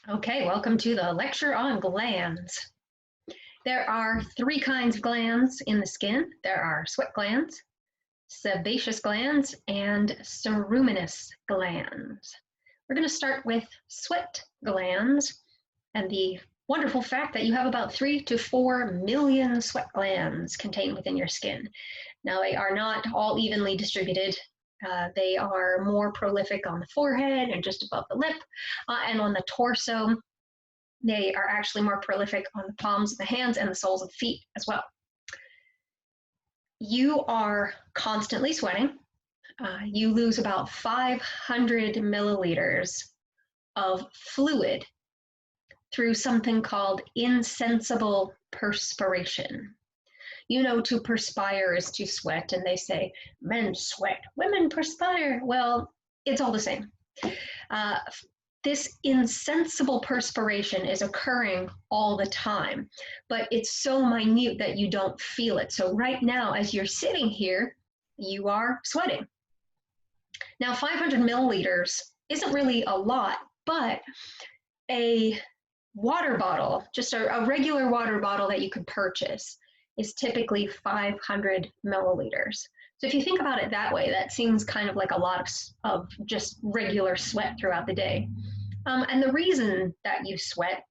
Okay, welcome to the lecture on glands. There are three kinds of glands in the skin. There are sweat glands, sebaceous glands, and ceruminous glands. We're going to start with sweat glands and the wonderful fact that you have about 3 to 4 million sweat glands contained within your skin. Now, they are not all evenly distributed. They are more prolific on the forehead and just above the lip, and on the torso. They are actually more prolific on the palms of the hands and the soles of the feet as well. You are constantly sweating. You lose about 500 milliliters of fluid through something called insensible perspiration. You know, to perspire is to sweat, and they say men sweat, women perspire. Well, it's all the same. This insensible perspiration is occurring all the time, but it's so minute that you don't feel it. So right now, as you're sitting here, you are sweating. Now, 500 milliliters isn't really a lot, but a water bottle, just a regular water bottle that you could purchase, is typically 500 milliliters. So if you think about it that way, that seems kind of like a lot of just regular sweat throughout the day. And the reason that you sweat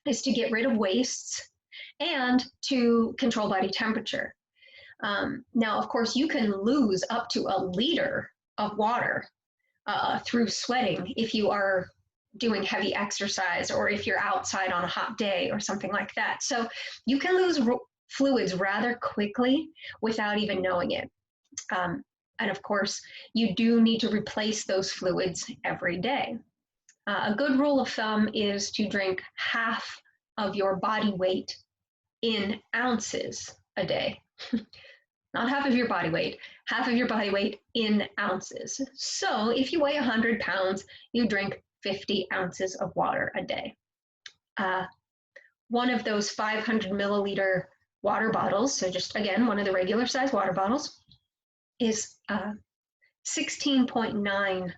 is to get rid of wastes and to control body temperature. Now, of course, you can lose up to a liter of water through sweating if you are doing heavy exercise or if you're outside on a hot day or something like that. So you can lose fluids rather quickly without even knowing it. And of course, you do need to replace those fluids every day. A good rule of thumb is to drink half of your body weight in ounces a day. Not half of your body weight, half of your body weight in ounces. So if you weigh 100 pounds, you drink 50 ounces of water a day. One of those 500 milliliter water bottles, so just again, one of the regular size water bottles, is 16.9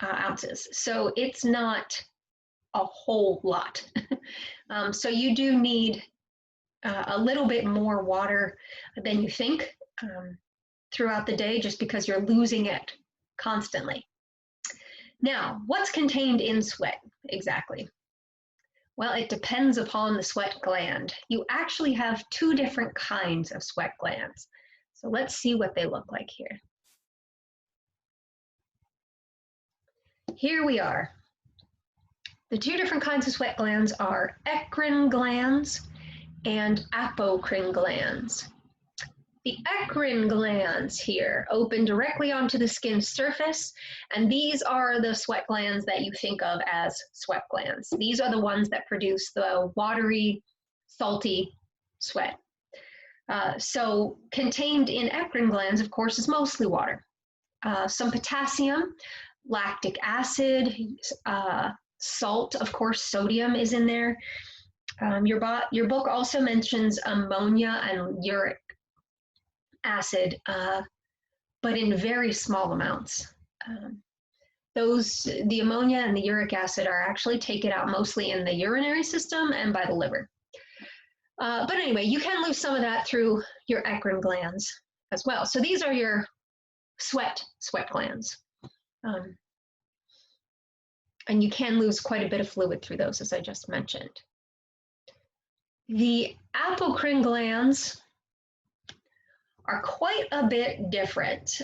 ounces. So it's not a whole lot. So you do need a little bit more water than you think throughout the day, just because you're losing it constantly. Now, what's contained in sweat exactly? Well, it depends upon the sweat gland. You actually have two different kinds of sweat glands. So let's see what they look like here. Here we are. The two different kinds of sweat glands are eccrine glands and apocrine glands. The eccrine glands here open directly onto the skin's surface, and these are the sweat glands that you think of as sweat glands. These are the ones that produce the watery, salty sweat. So contained in eccrine glands, of course, is mostly water. Some potassium, lactic acid, salt, of course, sodium is in there. Your book also mentions ammonia and uric acid, but in very small amounts. The ammonia and the uric acid are actually taken out mostly in the urinary system and by the liver. But anyway, you can lose some of that through your eccrine glands as well. So these are your sweat glands. And you can lose quite a bit of fluid through those, as I just mentioned. The apocrine glands are quite a bit different.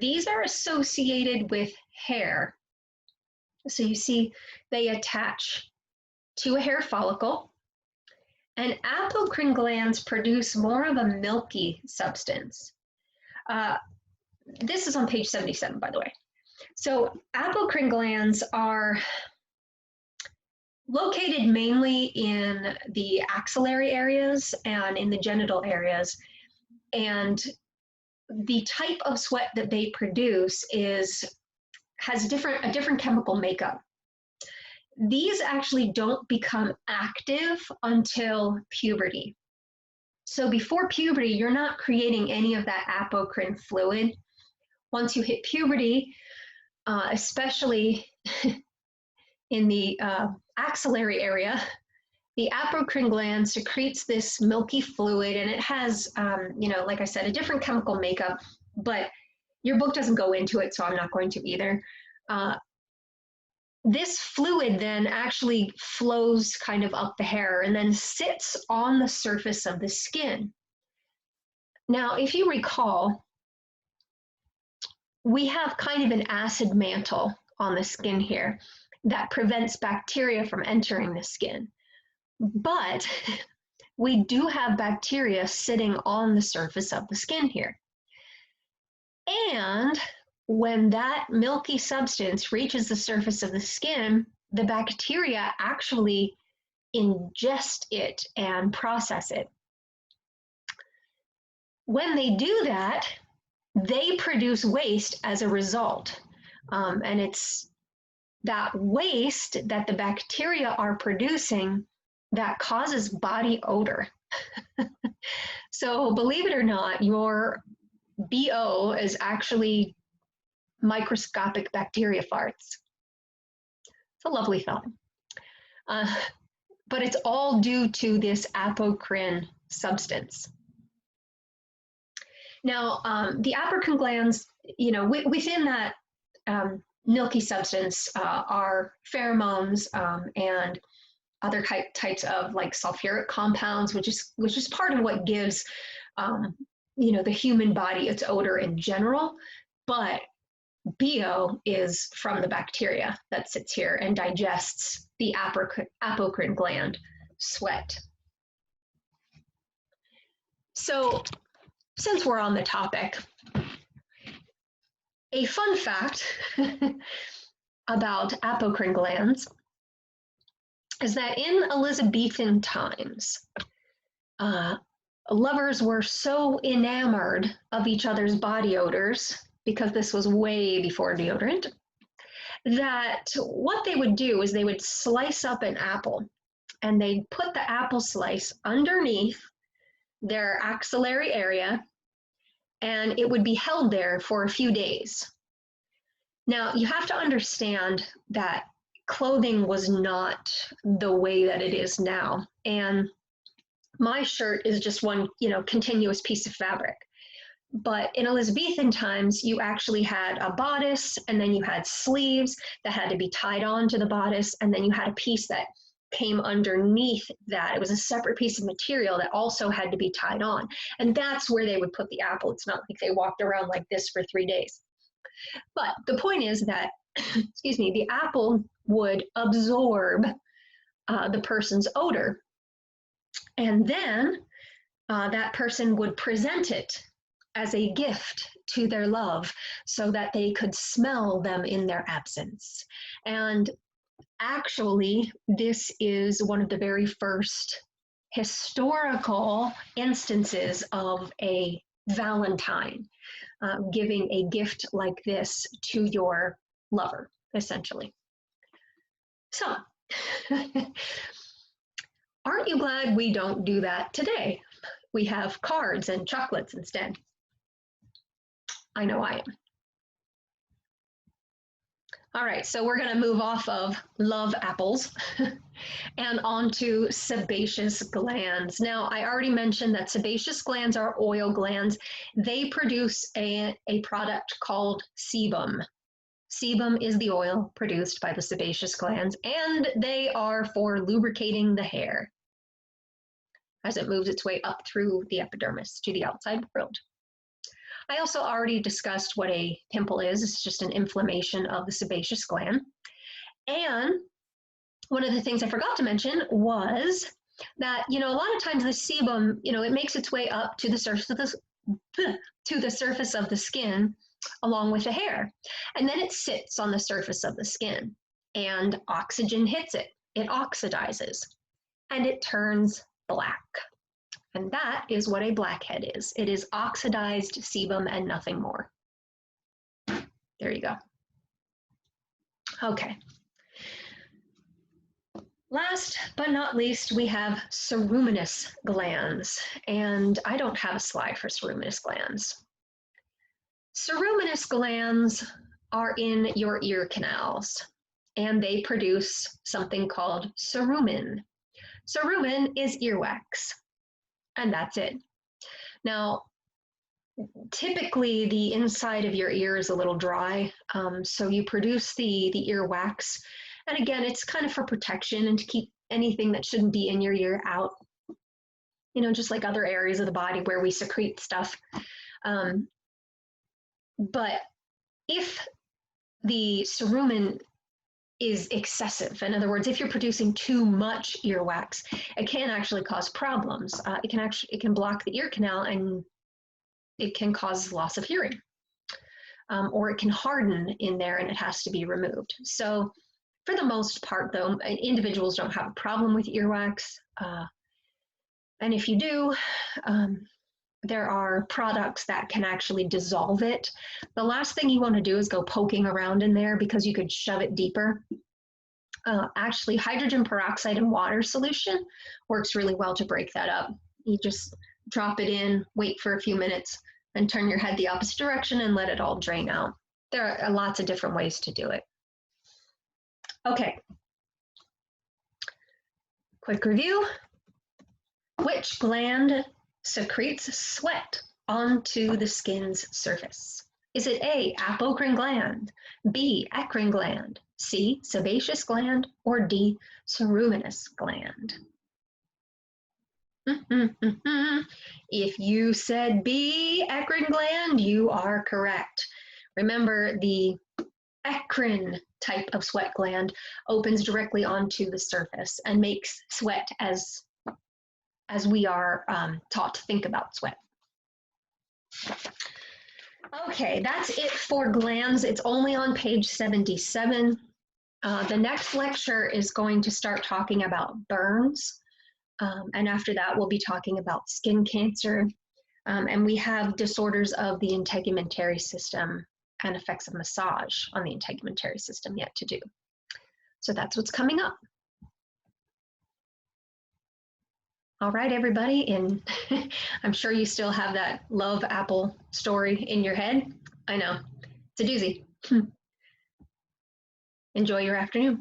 These are associated with hair. So you see they attach to a hair follicle, and apocrine glands produce more of a milky substance. This is on page 77, by the way. So apocrine glands are located mainly in the axillary areas and in the genital areas. And the type of sweat that they produce has a different chemical makeup. These actually don't become active until puberty. So before puberty, you're not creating any of that apocrine fluid. Once you hit puberty, especially in the axillary area, the apocrine gland secretes this milky fluid, and it has, like I said, a different chemical makeup, but your book doesn't go into it, so I'm not going to either. This fluid then actually flows kind of up the hair and then sits on the surface of the skin. Now, if you recall, we have kind of an acid mantle on the skin here that prevents bacteria from entering the skin. But we do have bacteria sitting on the surface of the skin here. And when that milky substance reaches the surface of the skin, the bacteria actually ingest it and process it. When they do that, they produce waste as a result. And it's that waste that the bacteria are producing that causes body odor. So believe it or not, your BO is actually microscopic bacteria farts. It's a lovely thought. But it's all due to this apocrine substance. Now, the apocrine glands, within that milky substance are pheromones and other types of like sulfuric compounds, which is part of what gives the human body its odor in general. But BO is from the bacteria that sits here and digests the apocrine gland sweat. So since we're on the topic, a fun fact about apocrine glands is that in Elizabethan times, lovers were so enamored of each other's body odors, because this was way before deodorant, that what they would do is they would slice up an apple and they'd put the apple slice underneath their axillary area, and it would be held there for a few days. Now, you have to understand that clothing was not the way that it is now. And my shirt is just one, continuous piece of fabric. But in Elizabethan times, you actually had a bodice, and then you had sleeves that had to be tied on to the bodice, and then you had a piece that came underneath that. It was a separate piece of material that also had to be tied on. And that's where they would put the apple. It's not like they walked around like this for 3 days. But the point is that, the apple would absorb the person's odor. And then that person would present it as a gift to their love so that they could smell them in their absence. And actually, this is one of the very first historical instances of a Valentine giving a gift like this to your lover, essentially. So, aren't you glad we don't do that today? We have cards and chocolates instead. I know I am. All right, so we're going to move off of love apples and onto sebaceous glands. Now, I already mentioned that sebaceous glands are oil glands. They produce a product called sebum. Sebum is the oil produced by the sebaceous glands, and they are for lubricating the hair as it moves its way up through the epidermis to the outside world. I also already discussed what a pimple is. It's just an inflammation of the sebaceous gland. And one of the things I forgot to mention was that, a lot of times the sebum, it makes its way up to the surface of the skin along with the hair. And then it sits on the surface of the skin, and oxygen hits it. It oxidizes and it turns black. And that is what a blackhead is. It is oxidized sebum and nothing more. There you go. Okay. Last but not least, we have ceruminous glands. And I don't have a slide for ceruminous glands. Ceruminous glands are in your ear canals. and they produce something called cerumen. Cerumen is earwax, and that's it. Now, typically the inside of your ear is a little dry, so you produce the earwax, and again, it's kind of for protection and to keep anything that shouldn't be in your ear out. You know, just like other areas of the body where we secrete stuff. But if the cerumen is excessive, in other words, if you're producing too much earwax, it can actually cause problems. It can block the ear canal, and it can cause loss of hearing. Or it can harden in there and it has to be removed. So for the most part, though, individuals don't have a problem with earwax. And if you do, there are products that can actually dissolve it. The last thing you want to do is go poking around in there because you could shove it deeper. Actually, hydrogen peroxide in water solution works really well to break that up. You just drop it in, wait for a few minutes, and turn your head the opposite direction and let it all drain out. There are lots of different ways to do it. Okay. Quick review. Which gland secretes sweat onto the skin's surface? Is it A, apocrine gland, B, eccrine gland, C, sebaceous gland, or D, ceruminous gland? If you said B, eccrine gland, you are correct. Remember, the eccrine type of sweat gland opens directly onto the surface and makes sweat as we are taught to think about sweat. Okay, that's it for glands. It's only on page 77. The next lecture is going to start talking about burns. And after that, we'll be talking about skin cancer. And we have disorders of the integumentary system and effects of massage on the integumentary system yet to do. So that's what's coming up. All right, everybody, and I'm sure you still have that love apple story in your head. I know, it's a doozy. Enjoy your afternoon.